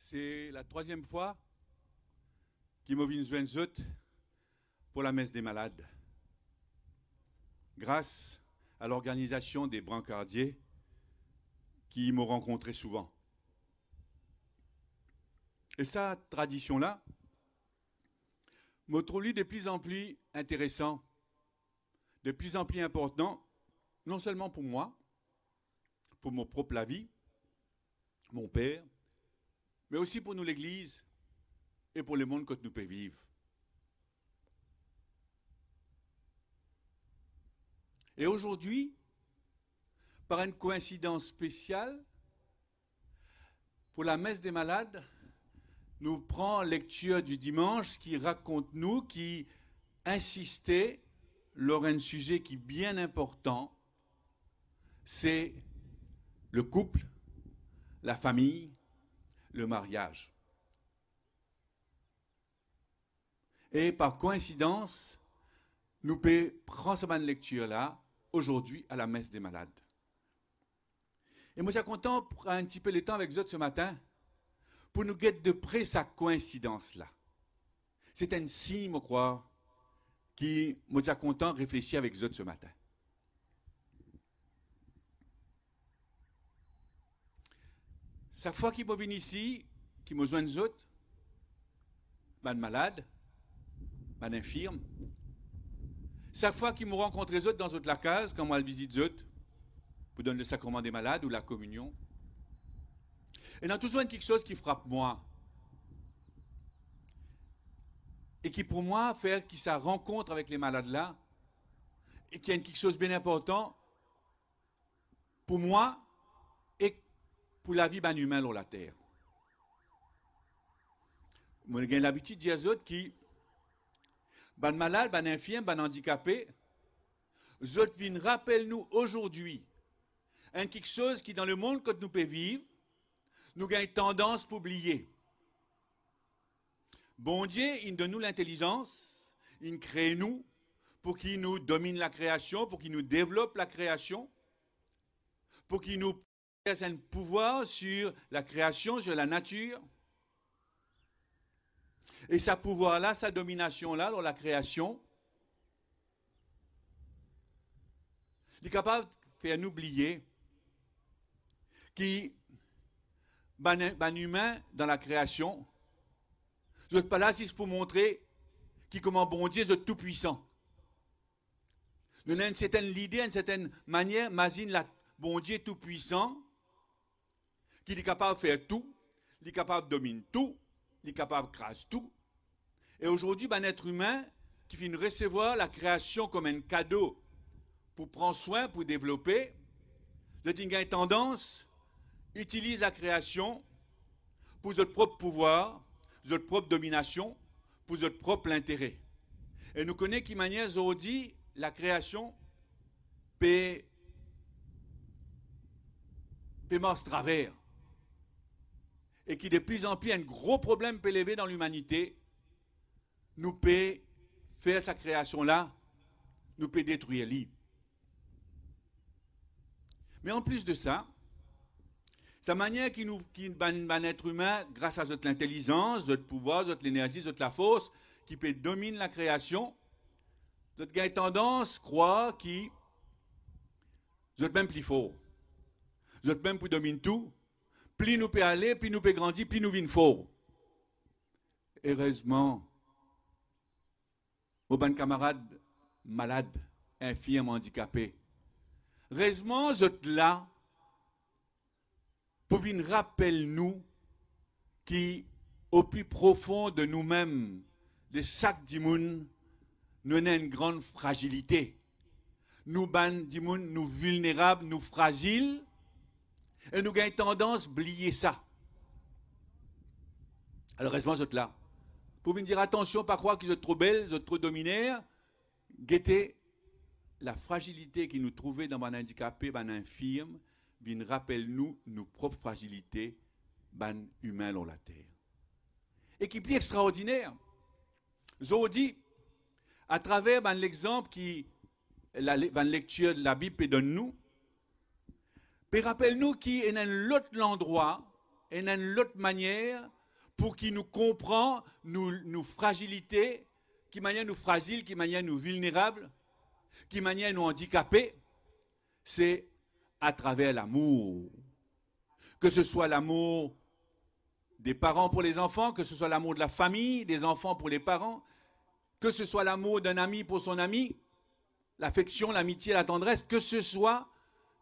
C'est la troisième fois qu'il m'a vu pour la messe des malades. Grâce à l'organisation des brancardiers qui m'ont rencontré souvent. Et cette tradition-là m'a trouvé de plus en plus intéressant, de plus en plus important, non seulement pour moi, pour mon propre vie, mon père, mais aussi pour nous l'Église et pour le monde que nous pouvons vivre. Et aujourd'hui, par une coïncidence spéciale, pour la messe des malades, nous prenons lecture du dimanche qui raconte nous, qui insistait sur un sujet qui est bien important, c'est le couple, la famille, le mariage. Et par coïncidence, nous pouvons prendre cette lecture-là aujourd'hui à la messe des malades. Et moi, je suis content de prendre un petit peu le temps avec vous ce matin pour nous guetter de près cette coïncidence-là. C'est un signe, je crois, qui moi, je suis content de réfléchir avec vous ce matin. Chaque fois qu'ils viennent ici, qu'ils me joignent autres, ben malade, ben infirme. Chaque fois qu'ils me rencontrent les autres dans la case, quand moi je visite eux, pour donner le sacrement des malades ou la communion. Et il y a toujours quelque chose qui frappe moi. Et qui pour moi fait que sa rencontre avec les malades là, et qu'il y a quelque chose de bien important pour moi et pour la vie d'un humain sur la terre. Moi j'ai l'habitude de dire aux autres qui ban malade, ban infirme, ban handicapé, autres viennent rappellent nous aujourd'hui quelque chose qui dans le monde que nous pouvons vivre, nous avons tendance à oublier. Bon Dieu, il donne nous l'intelligence, il crée nous pour qu'il nous domine la création, pour qu'il nous développe la création, pour qu'il nous ait un pouvoir sur la création, sur la nature. Et ce pouvoir-là, sa domination-là, dans la création, il est capable de faire nous oublier qui, ben humain dans la création, je ne suis pas là si c'est pour montrer qui, comment bon Dieu est tout puissant. Nous avons une certaine idée, une certaine manière, imagine la bon Dieu tout puissant, qui est capable de faire tout, il est capable de dominer tout, il est capable de craser tout. Et aujourd'hui, un être humain qui vient recevoir la création comme un cadeau pour prendre soin, pour développer, il a une tendance utilise la création pour votre propre pouvoir, votre propre domination, pour votre propre intérêt. Et nous connaissons qui manière aujourd'hui la création peut marcher travers. Et qui de plus en plus un gros problème peut lever dans l'humanité, nous peut faire sa création-là, nous peut détruire l'île. Mais en plus de ça, sa manière qui un être humain, grâce à notre intelligence, notre pouvoir, notre énergie, notre la force, qui peut dominer la création, notre a tendance à croire qu'il est même plus fort. Vous êtes même pour dominer tout. Plus nous peut aller, plus nous peut grandir, plus nous vînes fort. Heureusement, vos bonnes camarades malades, infirmes, handicapés, heureusement, vous êtes là pour venir rappeler nous qui, au plus profond de nous-mêmes, de chaque dimoun, nous avons une grande fragilité. Nous, dimoun, nous vulnérables, nous fragiles, et nous avons tendance à oublier ça. Alors, heureusement, vous êtes là. Pour venir dire attention, pas croire qu'ils sont trop belles, ils sont trop dominaires. Guettez la fragilité qui nous trouvait dans un handicapé, un infirme, vient rappelle nous nos propres fragilités, ban humains sur la terre. Et qui est plus extraordinaire. Je dis, à travers l'exemple qui la lecture de la Bible donne nous, puis rappelle nous qu'il y a un autre endroit, et d'une autre manière pour qu'il nous comprend nos fragilités, qui manière nous fragiles, qui manière nous vulnérables, qui manière nous handicapés, c'est à travers l'amour. Que ce soit l'amour des parents pour les enfants, que ce soit l'amour de la famille, des enfants pour les parents, que ce soit l'amour d'un ami pour son ami, l'affection, l'amitié, la tendresse, que ce soit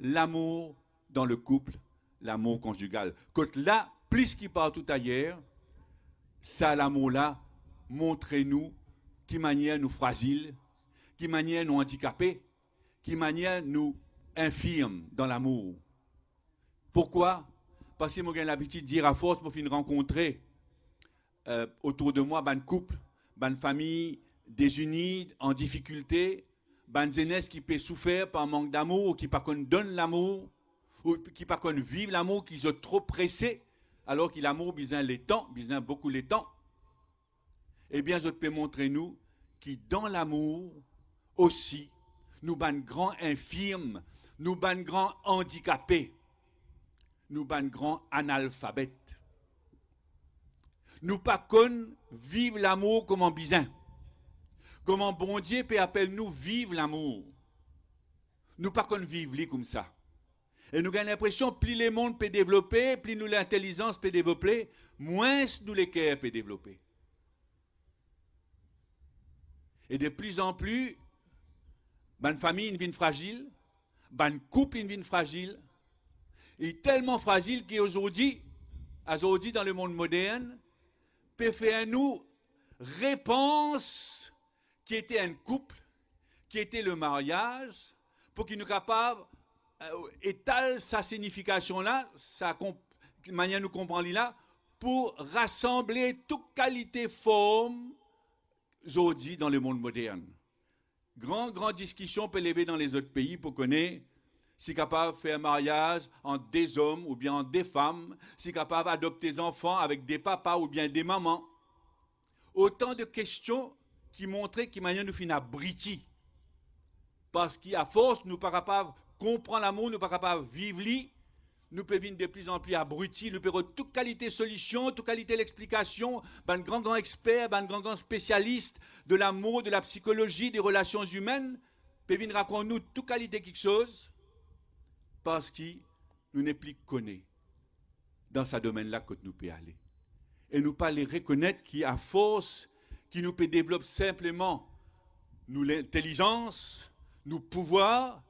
l'amour dans le couple, l'amour conjugal. Que là, plus qu'il partout ailleurs, ça, l'amour-là, montrez-nous qui manière nous fragiles, qui manière nous handicapés, qui manière nous infirmes dans l'amour. Pourquoi? Parce que moi j'ai l'habitude de dire à force pour finir rencontrer autour de moi ban couple, ban famille désunie, en difficulté, ban jeunesse qui peut souffrir par manque d'amour, qui pas qu'on donne l'amour, ou qui pas qu'on vive l'amour, qui sont trop pressés, alors que l'amour besoin les temps, besoin beaucoup les temps. Eh bien, je peux montrer nous qui dans l'amour aussi, nous ban grands infirmes, nous ban grands handicapés, nous ban grands analphabètes. Nous pas qu'on vive l'amour comme en bizin. Comment bon Dieu peut appeler nous vivre l'amour. Nous pas qu'on vive comme ça. Et nous avons l'impression plus le monde peut développer, plus nous l'intelligence peut développer, moins nous les cœurs peut développer. Et de plus en plus, une famille une vie fragile, un couple une vie fragile, est tellement fragile qu'aujourd'hui, dans le monde moderne, peut faire nous réponse qui était un couple, qui était le mariage, pour qu'il nous capable étale sa signification là, sa manière de nous comprendre là, pour rassembler toute qualité forme aujourd'hui dans le monde moderne. Grande discussion peut lever dans les autres pays pour connaître si capable de faire un mariage entre des hommes ou bien entre des femmes, si capable d'adopter des enfants avec des papas ou bien des mamans. Autant de questions qui montraient qu'il manière nous finir abrutis. Parce qu'à force, nous ne sommes pas capables de comprendre l'amour, nous ne sommes pas capables de vivre lui, nous pouvons venir de plus en plus abrutis, nous pouvons toute qualité solution, toute qualité l'explication, un grand expert, un grand spécialiste de l'amour, de la psychologie, des relations humaines, peut venir raconter nous toute qualité quelque chose, parce qu'il nous n'est plus connu dans ce domaine-là que nous pouvons aller. Et nous pas les reconnaître qu'à force, qui nous peut développer simplement nous l'intelligence, nous pouvoir,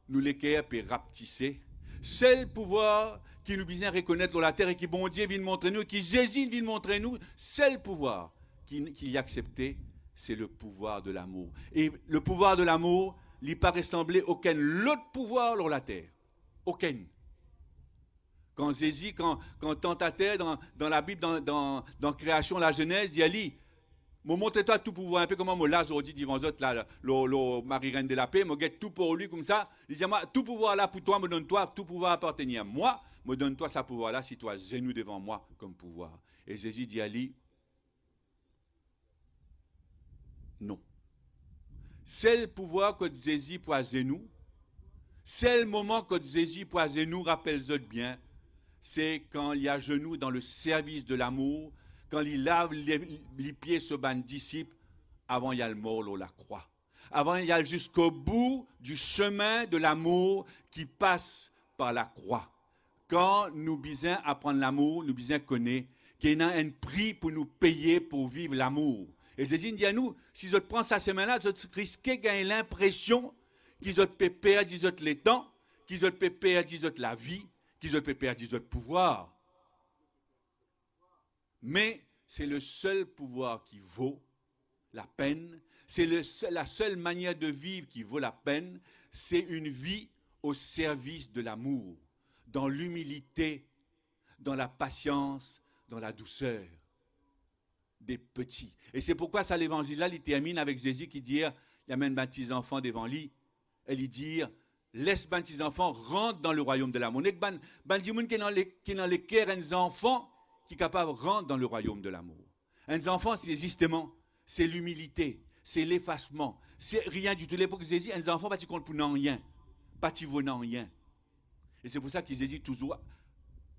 nous les cœurs peut rapetisser. C'est le pouvoir qui nous vient reconnaître dans la terre et qui bon Dieu vient montrer nous, qui Jésus vient montrer nous, c'est le pouvoir qu'il y a accepté, c'est le pouvoir de l'amour. Et le pouvoir de l'amour, il pas ressemblé aucun autre pouvoir sur la terre. Aucun. Quand Jésus, quand tentateur dans la Bible, dans Création, la Genèse, il a dit, montre-toi tout pouvoir, un peu comme moi là aujourd'hui devant eux, là, le Marie-Reine de la Paix, me get tout pour lui comme ça. Il dit, moi, tout pouvoir là pour toi, me donne-toi, tout pouvoir appartenir à moi, me donne-toi ça pouvoir là si toi genou devant moi comme pouvoir. Et Jésus dit à lui, non. C'est le pouvoir que Jésus pour à genoux, c'est le moment que Jésus pour à genoux, rappelle-le bien, c'est quand il y a genoux dans le service de l'amour, quand il lave les pieds sur ban disciple, avant il y a le mort sur la croix. Avant il y a jusqu'au bout du chemin de l'amour qui passe par la croix. Quand nous bisons apprendre l'amour, nous bisons connaître qu'il y a un prix pour nous payer pour vivre l'amour. Et Jésus dit à nous, si je prends ça semaine-là, je risque de gagner l'impression qu'ils peuvent perdre les temps, qu'ils peuvent perdre la vie, qu'ils peuvent perdre le pouvoir. Mais c'est le seul pouvoir qui vaut la peine, c'est la seule manière de vivre qui vaut la peine, c'est une vie au service de l'amour, dans l'humilité, dans la patience, dans la douceur des petits. Et c'est pourquoi ça l'évangile-là, il termine avec Jésus qui dit, il amène un petit enfant devant lui, et il dit, laisse un petit enfant rentre dans le royaume de l'amour. Ban dit qui est dans les cœurs des enfants qui est capable de rentrer dans le royaume de l'amour. Un enfant, c'est justement, c'est l'humilité, c'est l'effacement, c'est rien du tout. L'époque de Jésus, un enfant, tu comptes pour non rien, pas tu vaut non rien. Et c'est pour ça que Jésus toujours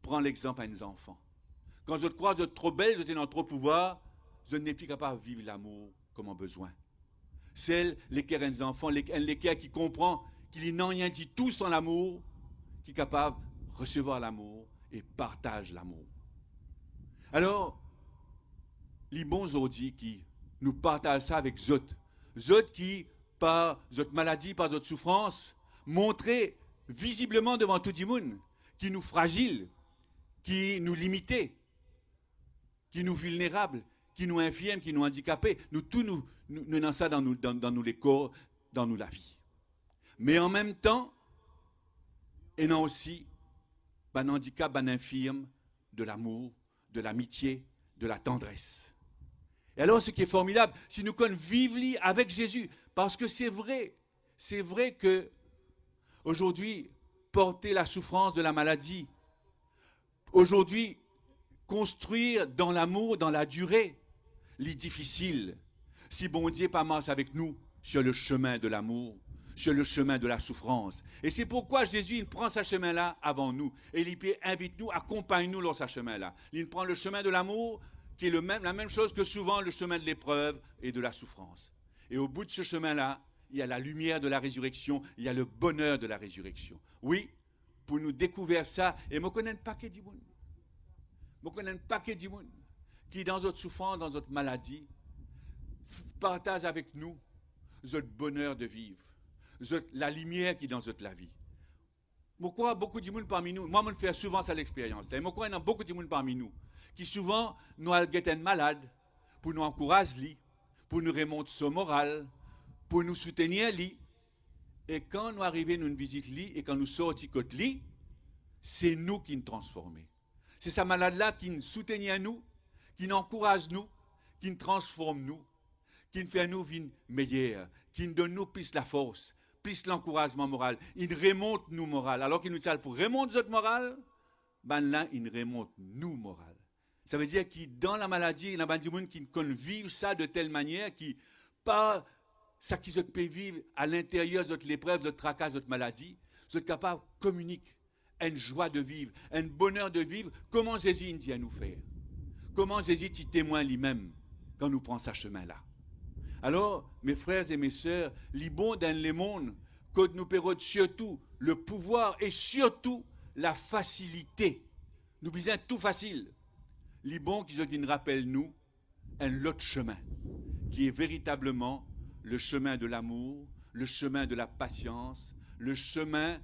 prend l'exemple à nos enfants. Quand je crois que vous êtes trop belle, vous êtes dans trop pouvoir, je n'ai plus capable de vivre l'amour comme un besoin. C'est les enfants, les qui comprend qu'il n'en rien dit tout sans l'amour, qui est capable de recevoir l'amour et partage l'amour. Alors, les bons aujourd'hui qui nous partagent ça avec eux qui, par votre maladie, par votre souffrance, montraient visiblement devant tout le monde qui nous fragile, qui nous limitait, qui nous vulnérables, qui nous infirmes, qui nous handicapés. Nous tous nous avons ça dans nous les corps, dans nous la vie. Mais en même temps, et non aussi un handicap, un infirme de l'amour, de l'amitié, de la tendresse. Et alors, ce qui est formidable, si nous connaissons vivre avec Jésus, parce que c'est vrai que aujourd'hui, porter la souffrance de la maladie, aujourd'hui, construire dans l'amour, dans la durée, les difficiles, si bon Dieu pas marche avec nous sur le chemin de l'amour, sur le chemin de la souffrance. Et c'est pourquoi Jésus, il prend ce chemin-là avant nous. Et il invite nous, accompagne-nous dans ce chemin-là. Il prend le chemin de l'amour, qui est la même chose que souvent le chemin de l'épreuve et de la souffrance. Et au bout de ce chemin-là, il y a la lumière de la résurrection, il y a le bonheur de la résurrection. Oui, pour nous découvrir ça, et je connais un paquet de monde. Je connais un paquet de monde qui, dans notre souffrance, dans notre maladie, partage avec nous notre bonheur de vivre, la lumière qui est dans notre la vie. Je crois beaucoup de monde parmi nous, moi je fais souvent ça l'expérience, et je crois qu'il y a beaucoup de monde parmi nous qui souvent nous sont malades pour nous encourager, pour nous remonter son moral, pour nous soutenir. Et quand nous arrivons à une visite et quand nous sortons côté lit, c'est nous qui nous transformons. C'est sa malade-là qui nous soutient nous, qui nous encourage nous, qui nous transforme nous, qui nous fait nous vivre meilleur, qui nous donne nous plus la force, plus l'encouragement moral. Il remonte nous moral. Alors qu'il nous dit pour remonter notre moral, ben là, il remonte nous moral. Ça veut dire que dans la maladie, il y a des gens qui vivent ça de telle manière qui, par ça qui se peut vivre à l'intérieur de l'épreuve, de votre tracas, de votre maladie, vous êtes capable de communiquer une joie de vivre, un bonheur de vivre. Comment Jésus dit à nous faire? Comment Jésus témoigne lui-même quand nous prenons ce chemin-là? Alors, mes frères et mes sœurs, les bons dans le monde, que nous perdons surtout le pouvoir et surtout la facilité. Nous disons tout facile. Les bons qui nous rappellent nous un autre chemin, qui est véritablement le chemin de l'amour, le chemin de la patience, le chemin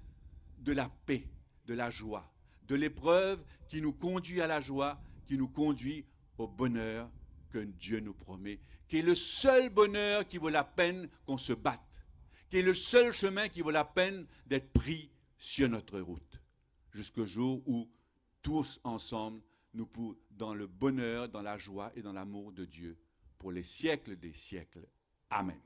de la paix, de la joie, de l'épreuve qui nous conduit à la joie, qui nous conduit au bonheur que Dieu nous promet, qui est le seul bonheur qui vaut la peine qu'on se batte, qui est le seul chemin qui vaut la peine d'être pris sur notre route, jusqu'au jour où tous ensemble, nous pourrons, dans le bonheur, dans la joie et dans l'amour de Dieu, pour les siècles des siècles. Amen.